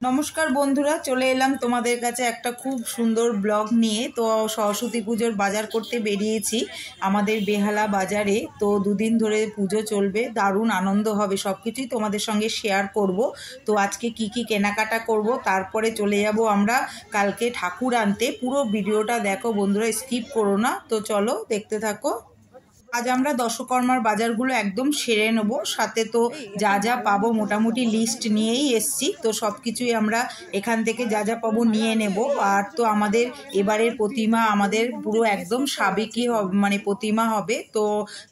নমস্কার বন্ধুরা, চলে এলাম তোমাদের কাছে একটা খুব সুন্দর ব্লগ নিয়ে। তো সরস্বতী পুজোর বাজার করতে বেরিয়েছি আমাদের বেহালা বাজারে। তো দুদিন ধরে পুজো চলবে, দারুণ আনন্দ হবে, সব কিছুই তোমাদের সঙ্গে শেয়ার করব। তো আজকে কি কি কেনাকাটা করব, তারপরে চলে যাব আমরা কালকে ঠাকুর আনতে। পুরো ভিডিওটা দেখো বন্ধুরা, স্কিপ করো না। তো চলো দেখতে থাকো। আজ আমরা দশকর্মার বাজারগুলো একদম সেরে নেব, সাথে তো যা যা পাবো মোটামুটি লিস্ট নিয়েই এসছি। তো সব কিছুই আমরা এখান থেকে যা যা পাবো নিয়ে নেব। আর তো আমাদের এবারের প্রতিমা আমাদের পুরো একদম সাবেকি মানে প্রতিমা হবে। তো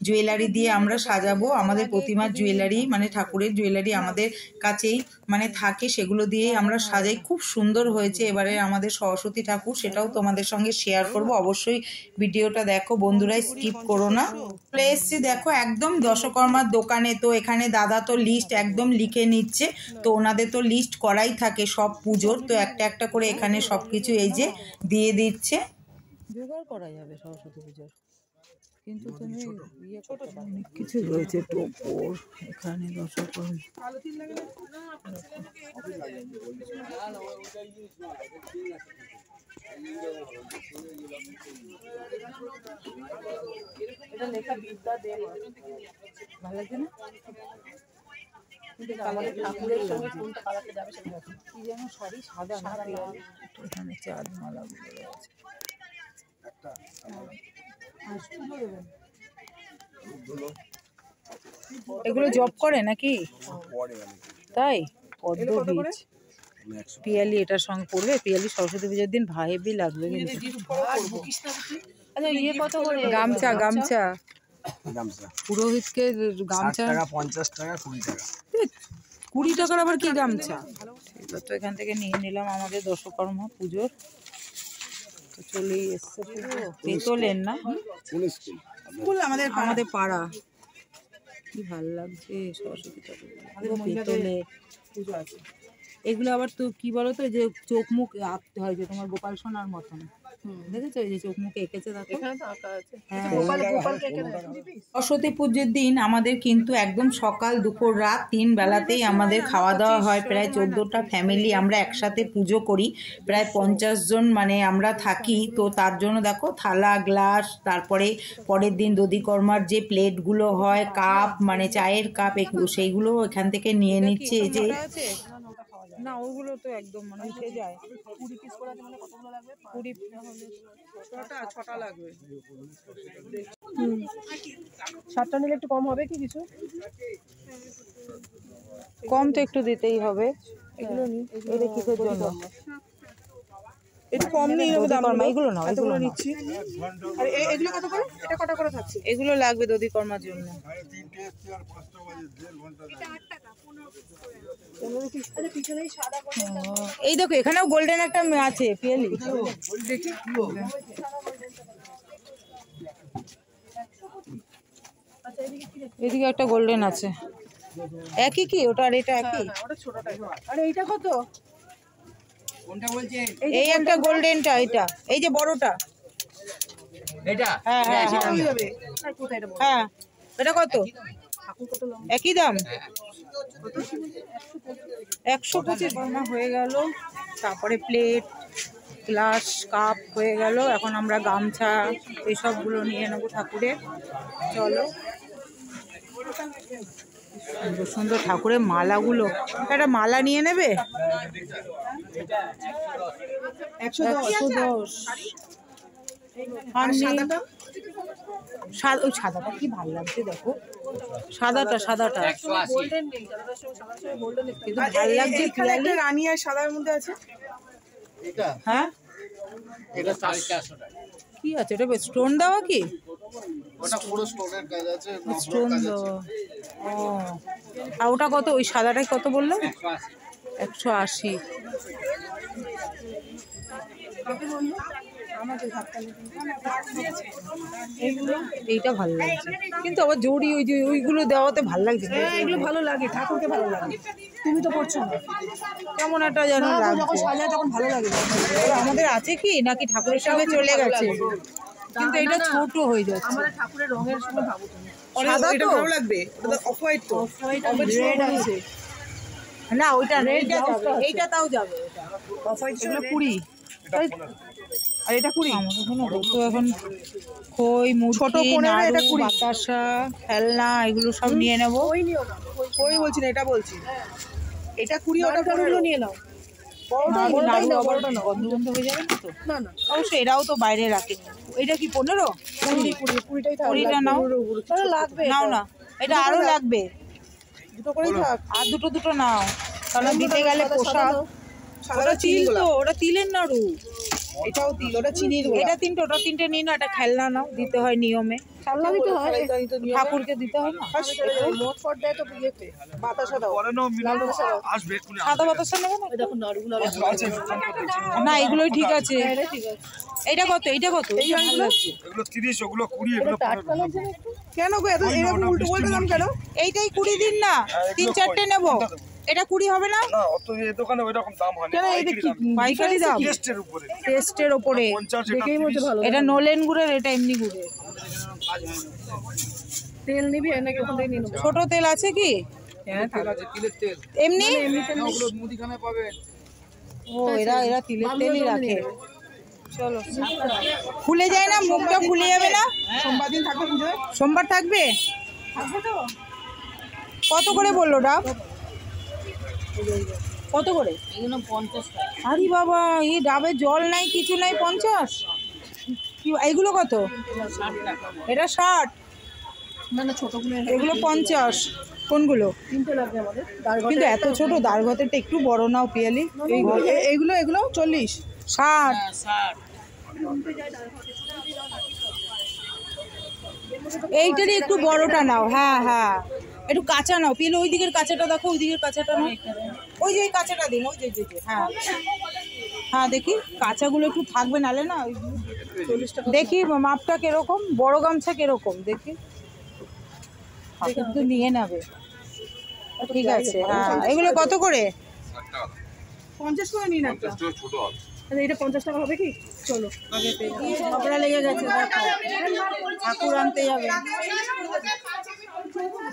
জুয়েলারি দিয়ে আমরা সাজাবো। আমাদের প্রতিমার জুয়েলারি মানে ঠাকুরের জুয়েলারি আমাদের কাছেই মানে থাকে, সেগুলো দিয়েই আমরা সাজাই। খুব সুন্দর হয়েছে এবারে আমাদের সরস্বতী ঠাকুর, সেটাও তোমাদের সঙ্গে শেয়ার করব। অবশ্যই ভিডিওটা দেখো বন্ধুরা, স্কিপ করো না। চলে এসছি দেখো একদম দশকর্মার দোকানে। তো এখানে দাদা তো লিস্ট একদম লিখে নিচ্ছে। তো ওনাদের তো লিস্ট করাই থাকে সব পুজোর, তো একটা একটা করে এখানে সব কিছু এই যে দিয়ে দিচ্ছে। জোগাড় করা যাবে সরস্বতী পুজোর, কিন্তু তুমি ইয়ে ছোট অনেক কিছু রয়েছে। টোপর এখানে দশকর্মা এটা লেখা বিদ্যা দেব, ভালো লাগছে না? আমাদের ঠাকুরের সঙ্গে কোনটা পালাতে যাবে সেটা কি যেন শাড়ি সাদা না, এখানে চাঁদ মালাগুলো রয়েছে। এগুলো জব করে নাকি? তাই পদ্ম বীজ পিয়ালি এটার সঙ্গে পড়বে। পিয়ালি সরস্বতী পুজোর দিন হেভি লাগবে। আচ্ছা ইয়ে কত করে? গামছা গামছা পুরোহিতকে গামছা 50 টাকা 20 টাকা 20 টাকার আবার কি গামছা? তো এখান থেকে নিয়ে নিলাম আমাদের দশকর্মা পুজোর। তো চলেই এসছে পেতলের না স্কুল আমাদের পাড়া। কি ভালো লাগছে সরস্বতী ঠাকুর পেতলে পুজো আছে। এগুলো আবার তো কি বলতো, যে চোখ মুখ আঁকতে হয়, যে তোমার গোপাল সোনার মতন দেখেছো, এই যে চোখ মুখে এঁকেছে দেখো। সরস্বতী পুজোর দিন আমাদের কিন্তু একদম সকাল দুপুর রাত 3 বেলাতেই আমাদের খাওয়া দাওয়া হয়। প্রায় 14টা ফ্যামিলি আমরা একসাথে পুজো করি, প্রায় 50 জন মানে আমরা থাকি। তো তার জন্য দেখো থালা গ্লাস, তারপরে পরের দিন দধিকর্মার যে প্লেটগুলো হয়, কাপ মানে চায়ের কাপ, এগুলো সেইগুলো এখান থেকে নিয়ে নিচ্ছে। এই যে না ওগুলো তো একদম মানে উঠে যায়। 20 পিস করে মানে কতগুলো লাগবে? 20 6টা লাগবে। 7টা নিলে একটু কম হবে কি? কিছু কম তো একটু দিতেই হবে। এগুলো নি এটা কিসের জন্য? একটু কম নিয়ে নেব দাম। এগুলো না, এগুলো নিচ্ছি। আর এগুলো কত করে? এটা কত করে থাকছে? এগুলো লাগবে দধিকর্মার জন্য। 15 পিস। আরে পিছনেই সাদা করে। এই দেখো এখানেও গোল্ডেন একটা আছে পিয়ালি, দেখি। এদিকে একটা গোল্ডেন আছে, একই কি ওটা? আর এটা একই? ওটা ছোটটাই। আরে এইটা কত? কোনটা বলছে? এই একটা গোল্ডেনটা, এটা এই যে বড়টা এটা। হ্যাঁ হ্যাঁ হ্যাঁ, এটা কত? একই দাম? 125 বর্মা হয়ে গেল। তারপরে প্লেট গ্লাস কাপ হয়ে গেল। এখন আমরা গামছা এইসবগুলো নিয়ে নেবো ঠাকুরের। চলো, সুন্দর সুন্দর ঠাকুরের মালাগুলো। একটা মালা নিয়ে নেবে? 110। ওই সাদাটা কি ভালো লাগছে দেখো, সাদাটা কিন্তু ভালো লাগছে। রানী আর সাদার মধ্যে আছে। হ্যাঁ এটা 450 টাকা। কি আছে এটা? স্টোন দেওয়া কি? ওটা পুরো স্টোনের কাজ আছে, স্টোন দেওয়া। ও, আর ওটা কত? ওই সাদাটাই কত বললো? 180। এইটা ভালো লাগছে, কিন্তু আবার জড়ি ওই যে ওইগুলো দেওয়াতে ভালো লাগছে। এগুলো ভালো লাগে, ঠাকুরকে ভালো লাগে। তুমি তো পড়ছো না, কেমন একটা যেন যখন সাজায় তখন ভালো লাগে। আমাদের আছে কি নাকি ঠাকুরের সঙ্গে চলে গেছে, কিন্তু এটা ছোট হয়ে যাচ্ছে। আমাদের ঠাকুরের রঙের সঙ্গে ভাবো তুমি। সাদা তো ভালো লাগবে, অফ হোয়াইট তো, অফ হোয়াইট রেড আছে। না ওইটা না, এইটা যাবে, এইটা তাও যাবে। এগুলো 20 আর এটা 20। আমাদের এখানে তো এখন খই, ছোট মুড়কি, 15, এটা নাড়ু, 20। বাতাসা, খেলনা এগুলো সব নিয়ে নেবো। কই বলছি না, এটা বলছি। এটা 20, ওটা 15 নিয়ে নাও। নাড়ু বড়টাই নাও, আবার বড়টা নাও। বন্ধ বন্ধ হয়ে যাবে না তো? না না, অবশ্যই এরাও তো বাইরে রাখে। এটা কি 15? 20টাই থাক। 20টা নাও। তাহলে লাগবে। নাও না, এটা আরো লাগবে। দুটো করেই থাক। আর দুটো দুটো নাও, কারণ দিতে গেলে পোশাক। সাদা তিল চিনি তো, ওটা তিলের নাড়ু। এটাও তিল, ওটা চিনির গোলা। এটা 3টে, ওটা 3টে নিয়ে না, একটা খেলনা নাও, দিতে হয় নিয়মে। খেলনা দিতে হয়, ঠাকুরকে দিতে হয় না। মোট ফট দেয় তো বিয়েতে। বাতাসা দাও, লাল বাতাসা দাও। সাদা বাতাসা নেবো না? দেখো নাড়ুগুলো না এগুলোই ঠিক আছে। এটা ঠিক আছে। এইটা কত? এইটা কত? এই গানগুলো এগুলো 30, ওগুলো 20, এগুলো টাটকা লাগছে না একটু? কেন গো এত এরকম উল্টো পাল্টা দাম কেন? এইটাই 20 দিন না, 3-4টে নেবো। এটা 20 হবে না? না অত এই দোকানে ওই রকম দাম হয় না, কেন এটা কি পাইকারি দাম, টেস্টের উপরে টেস্টের ওপরে। 50, দেখেই মধ্যে ভালো। এটা নলেন গুড়ের, এটা এমনি গুড়ের। তেল নিবি নাকি ওখান থেকে নিয়ে নেবো? ছোট তেল আছে কি? হ্যাঁ তেল আছে, তিলের তেল। এমনি? ওগুলো মুদিখানায় পাবে। ও এরা তিলের তেলই রাখে। চলো, খুলে যায় না, মুখটা খুলে যাবে না? সোমবার দিন থাকবে পুজোয়? সোমবার থাকবে? থাকবে তো। কত করে বললো ডাব? কত করে? আরে বাবা, এই ডাবে জল নাই, কিছু নাই, 50? এইগুলো কত? এটা 60। না না, ছোটগুলো এগুলো 50। কোনগুলো? 3টে লাগবে আমাদের। কিন্তু এত ছোট, দারঘতেরটা একটু বড় নাও পিয়ালি। এগুলো 40। 60। এইটারই একটু বড়টা নাও। হ্যাঁ হ্যাঁ, একটু কাঁচা নাও পিয়ালি। ওই দিকের কাঁচাটা দেখো, ওই দিকের কাঁচাটা নাও। ওই যে কাঁচাটা দিন, ওই যে হ্যাঁ হ্যাঁ, দেখি কাঁচাগুলো একটু থাকবে, নালে না। 40 টাকা। দেখি মাপটা কিরকম, বড় গামছা কিরকম দেখি, কিন্তু নিয়ে নেবে। ঠিক আছে, হ্যাঁ। এগুলো কত করে? 50 করে নিন একটা। তাহলে এটা 50 টাকা হবে কি? চলো ঝগড়া লেগে গেছে, দেখো ঠাকুর আনতে যাবে।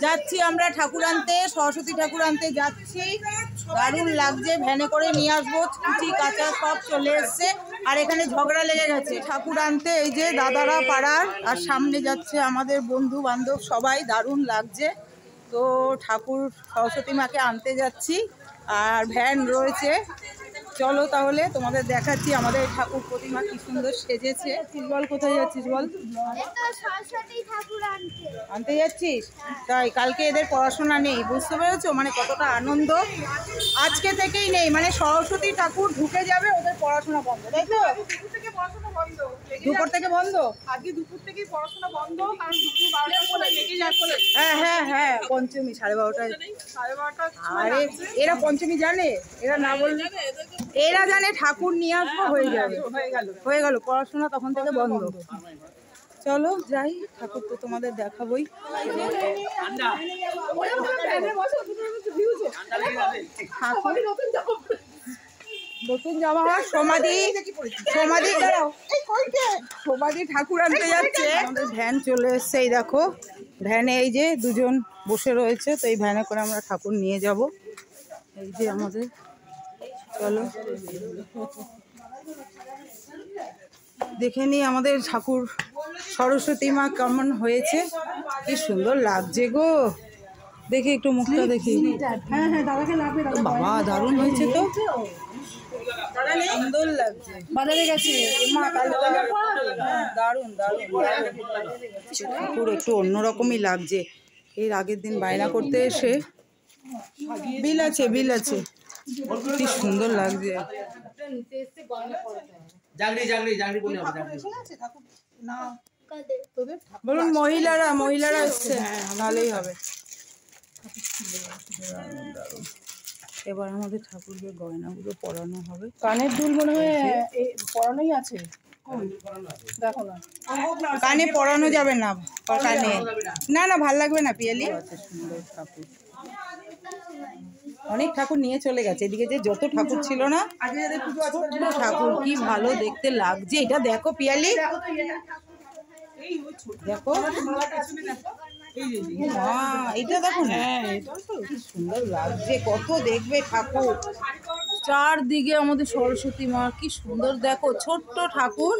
যাচ্ছি আমরা ঠাকুর আনতে, সরস্বতী ঠাকুর আনতে যাচ্ছি। দারুণ লাগছে, ভ্যানে করে নিয়ে আসবো। কুচি কাঁচা সব চলে এসছে, আর এখানে ঝগড়া লেগে গেছে ঠাকুর আনতে। এই যে দাদারা পাড়ার, আর সামনে যাচ্ছে আমাদের বন্ধু বান্ধব সবাই। দারুণ লাগছে। তো ঠাকুর সরস্বতী মাকে আনতে যাচ্ছি, আর ভ্যান রয়েছে। চলো তাহলে তোমাদের দেখাচ্ছি আমাদের ঠাকুর প্রতিমা কি সুন্দর সেজেছে। বল, কোথায় যাচ্ছিস বল? আনতে যাচ্ছিস? তাই কালকে এদের পড়াশোনা নেই, বুঝতে পেরেছো? মানে কতটা আনন্দ আজকে থেকেই নেই, মানে সরস্বতী ঠাকুর ঢুকে যাবে, ওদের পড়াশোনা বন্ধ, তাই তো? দুপুর থেকে বন্ধ? আজকে দুপুর থেকেই পড়াশোনা বন্ধ, কারণ দুপুর 12টার পরে লেগে যাচ্ছে। হ্যাঁ হ্যাঁ হ্যাঁ, পঞ্চমী 12:30টায়। 12:30 আরে এরা পঞ্চমী জানে? এরা না বললে, এরা জানে ঠাকুর নিয়ে আসবো, হয়ে যাবে, হয়ে গেল পড়াশোনা তখন থেকে বন্ধ। চলো যাই, ঠাকুর তো তোমাদের দেখাবোই। নতুন জামা, সমাধি সমাধি সমাধি ঠাকুর আনতে যাচ্ছে। আমাদের ভ্যান চলে এসছে, এই দেখো ভ্যানে এই যে দুজন বসে রয়েছে। তো এই ভ্যানে করে আমরা ঠাকুর নিয়ে যাব। এই যে আমাদের, চলো দেখে নিই আমাদের ঠাকুর সরস্বতী মা কেমন হয়েছে। কি সুন্দর লাগছে গো, দেখি একটু মুখটা দেখি। হ্যাঁ হ্যাঁ, দাদাকে লাগবে। বাবা দারুণ হয়েছে তো, সুন্দর লাগছে। বাজারে গেছে মা দারুণ দারুণ ঠাকুর একটু অন্যরকমই লাগছে। এর আগের দিন বায়না করতে এসে, বিল আছে বিল আছে, কি সুন্দর লাগছে। বলুন মহিলারা এসছে, হ্যাঁ ভালোই হবে। এবার আমাদের ঠাকুরকে গয়নাগুলো পরানো হবে। কানের দুল মনে হয় পরানোই আছে, দেখো না। কানে পরানো যাবে না, কানে না না, ভাল লাগবে না পিয়ালি। সুন্দর ঠাকুর, অনেক ঠাকুর নিয়ে চলে গেছে। এদিকে যে যত ঠাকুর ছিল না, ঠাকুর কি ভালো দেখতে লাগছে। এটা দেখো পিয়ালি, দেখো এটা দেখো না, কি সুন্দর লাগছে, কত দেখবে ঠাকুর চারদিকে আমাদের সরস্বতী মা, কি সুন্দর দেখো ছোট্ট ঠাকুর,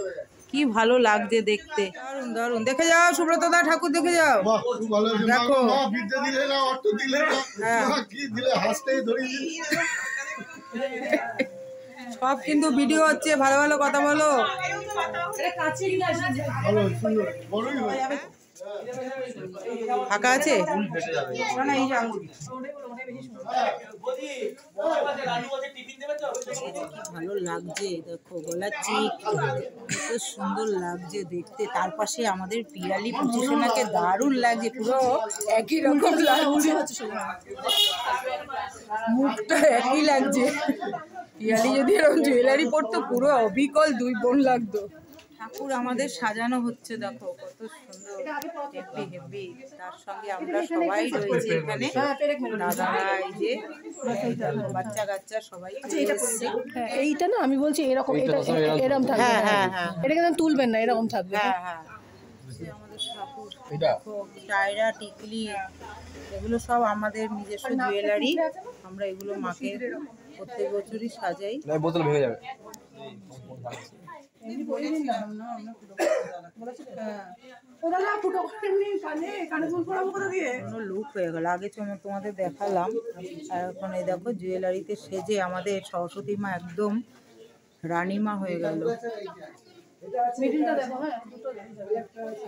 কি ভালো লাগছে দেখতে, দারুণ দারুণ। দেখে যাও সুব্রত দা, ঠাকুর দেখে যাও, দেখো সব কিন্তু ভিডিও হচ্ছে, ভালো ভালো কথা বলো। ফাঁকা আছে ভালো লাগছে, দেখো গলার চিক কত সুন্দর লাগছে দেখতে। তার পাশে আমাদের পিয়ালি পুজোসোনাকে দারুণ লাগছে, পুরো একই রকম লাগছে, মুখটা একই লাগছে। পিয়ালি যদি এরকম জুয়েলারি পরতো পুরো অবিকল দুই বোন লাগতো। ঠাকুর আমাদের সাজানো হচ্ছে, দেখো কত সুন্দর, হেভি হেভি। তার সঙ্গে আমরা সবাই রয়েছে এখানে, দাদারা, এই যে বাচ্চা কাচ্চা সবাই এসেছে। এইটা না আমি বলছি এরকম, এটা এরকম থাকবে। হ্যাঁ হ্যাঁ হ্যাঁ, এটা কিন্তু তুলবেন না, এরকম থাকবে। হ্যাঁ হ্যাঁ, আমাদের ঠাকুর দেখো, টায়রা, টিকলি, এগুলো সব আমাদের নিজস্ব জুয়েলারি। আমরা এগুলো মাকে প্রত্যেক বছরই সাজাই। বোতল ভেঙে যাবে। লুক হয়ে গেল, আগে তোমাদের দেখালাম, আর এখন এই দেখো জুয়েলারিতে সেজে আমাদের সরস্বতী মা একদম রানীমা হয়ে গেল।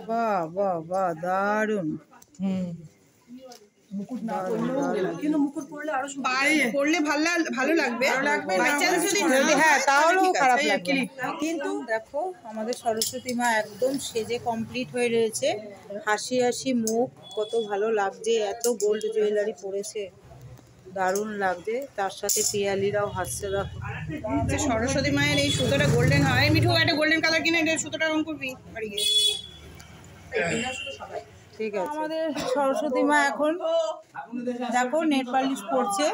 বাহ বাহ বাহ, দারুণ। হ্যাঁ তাহলেও খারাপ লাগবে, কিন্তু দেখো আমাদের সরস্বতী মা একদম সেজে কমপ্লিট হয়ে রয়েছে, হাসি হাসি মুখ, কত ভালো লাগছে, এত গোল্ড জুয়েলারি পরেছে, দারুণ লাগছে। তার সাথে পিয়ালিরাও হাসছে, দেখো সরস্বতী মায়ের এই সুতোটা গোল্ডেন হয়, মিঠু একটা গোল্ডেন কালার কিনে সুতোটা রং করবি বাড়ি গিয়ে। ঠিক আছে, আমাদের সরস্বতী মা এখন দেখো নেল পালিশ পরছে,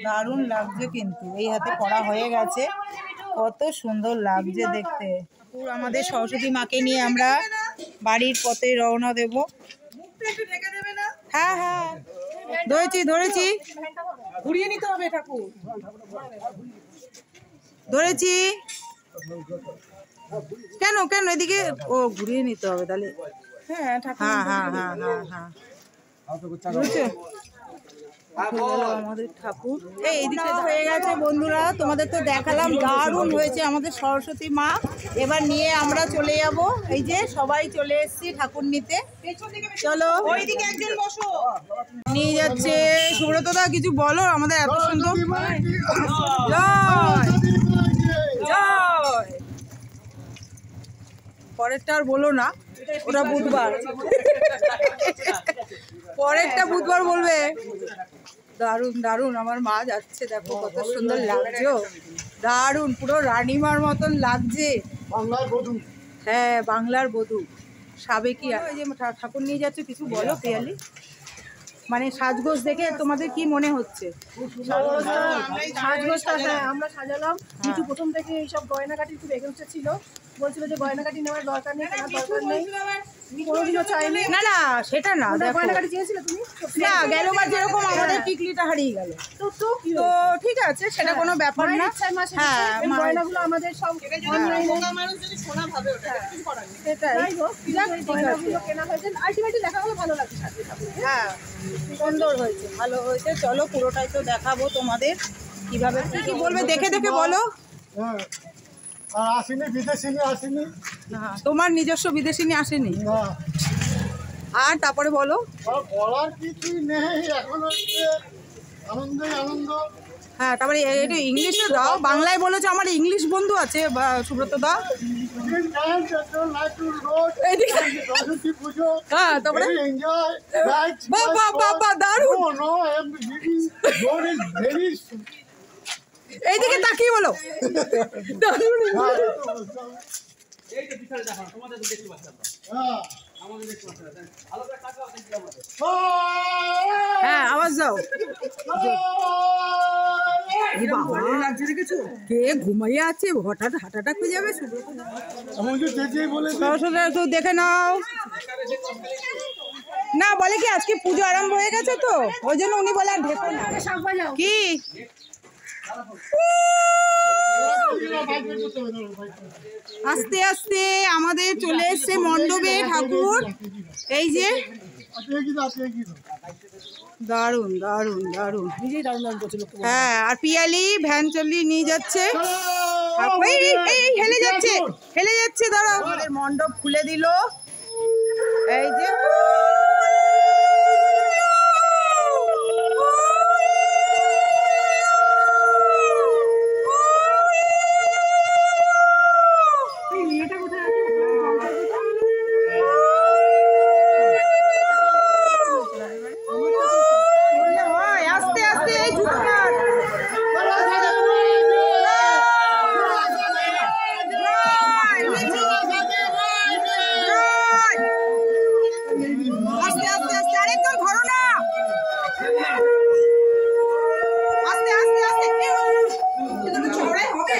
দারুণ লাগছে কিন্তু, এই হাতে পরা হয়ে গেছে, কত সুন্দর লাগছে দেখতে। আমাদের সরস্বতী মাকে নিয়ে আমরা বাড়ির পথে রওনা দেব। হ্যাঁ হ্যাঁ, ধরেছি ধরেছি, ঘুরিয়ে নিতে হবে ঠাকুর, ধরেছি। কেন কেন এদিকে, ও ঘুরিয়ে নিতে হবে তাহলে। হ্যাঁ হ্যাঁ হ্যাঁ হ্যাঁ হ্যাঁ হ্যাঁ, বুঝেছো? আমাদের ঠাকুর এইদিকে হয়ে গেছে বন্ধুরা, তোমাদের তো দেখালাম, দারুণ হয়েছে আমাদের সরস্বতী মা। এবার নিয়ে আমরা চলে যাব, এই যে সবাই চলে এসেছি ঠাকুর নিতে, চলো ওইদিকে একজন বসো, নিয়ে যাচ্ছে। সুব্রত দা কিছু বলো, আমাদের এত সুন্দর। জয় জয়, পরেরটা আর বলো না, ওটা বুধবার, পরেরটা বুধবার বলবে। দারুণ দারুণ, আমার মা যাচ্ছে, দেখো কত সুন্দর লাগছে, দারুণ, পুরো রানীমার মতন লাগছে। হ্যাঁ বাংলার বধূ, সাবেকি। ওই যে ঠাকুর নিয়ে যাচ্ছে, কিছু বলো পিয়ালি, মানে সাজগোজ দেখে তোমাদের কি মনে হচ্ছে? সাজগোজটা হ্যাঁ আমরা সাজালাম। মিঠু প্রথম থেকে এইসব গয়নাগাটির খুব এগেনস্টে ছিল, বলছিল যে গয়নাগাটি নেওয়ার দরকার নেই, কেনার দরকার নেই, কোনোদিনও চাইনি। না না সেটা না, গয়নাগাটি চেয়েছিল তুমি না, গেলবার যেরকম আমাদের টিকলিটা হারিয়ে গেল, তো ঠিক আছে, সেটা কোনো ব্যাপার না। হ্যাঁ গয়নাগুলো আমাদের সব অনলাইনে, সেটাই গয়নাগুলো কেনা হয়েছে, আলটিমেটলি দেখা হলো ভালো লাগছে। হ্যাঁ সুন্দর হয়েছে, ভালো হয়েছে। চলো পুরোটাই তো দেখাবো তোমাদের, কিভাবে কি কি বলবে দেখে দেখে বলো। আসেনি বিদেশিনী, আসেনি, তোমার নিজস্ব বিদেশিনী আসেনি, আর তারপরে বলো। বলার কিছুই নেই, এখন হচ্ছে আনন্দই আনন্দ। হ্যাঁ তারপরে এটা ইংলিশে দাও, বাংলায় বলেছো, আমার ইংলিশ বন্ধু আছে সুব্রত দা। হ্যাঁ তারপরে বাবা দারুণ, এইদিকে তাকিয়ে বলো, দারুণ। হ্যাঁ আওয়াজ দাও, কে ঘুমাইয়ে আছে, হঠাৎ হার্ট অ্যাটাক হয়ে যাবে। সরস্বতী একটু দেখে নাও, না বলে কি আজকে পুজো আরম্ভ হয়ে গেছে তো ওই জন্য উনি বলে আর ঢেকো না কি আস্তে আস্তে আমাদের চলে এসছে মণ্ডপে ঠাকুর এই যে দারুন দারুন দারুন হ্যাঁ আর পিয়ালি ভ্যান চালিয়ে নিয়ে যাচ্ছে এই হেলে যাচ্ছে দাঁড়াও আমাদের মণ্ডপ খুলে দিল এই যে আস্তে আস্তে এই জুতো কাট আস্তে আস্তে আস্তে আরেকজন ধরো না আস্তে আস্তে আস্তে চড়াই হবে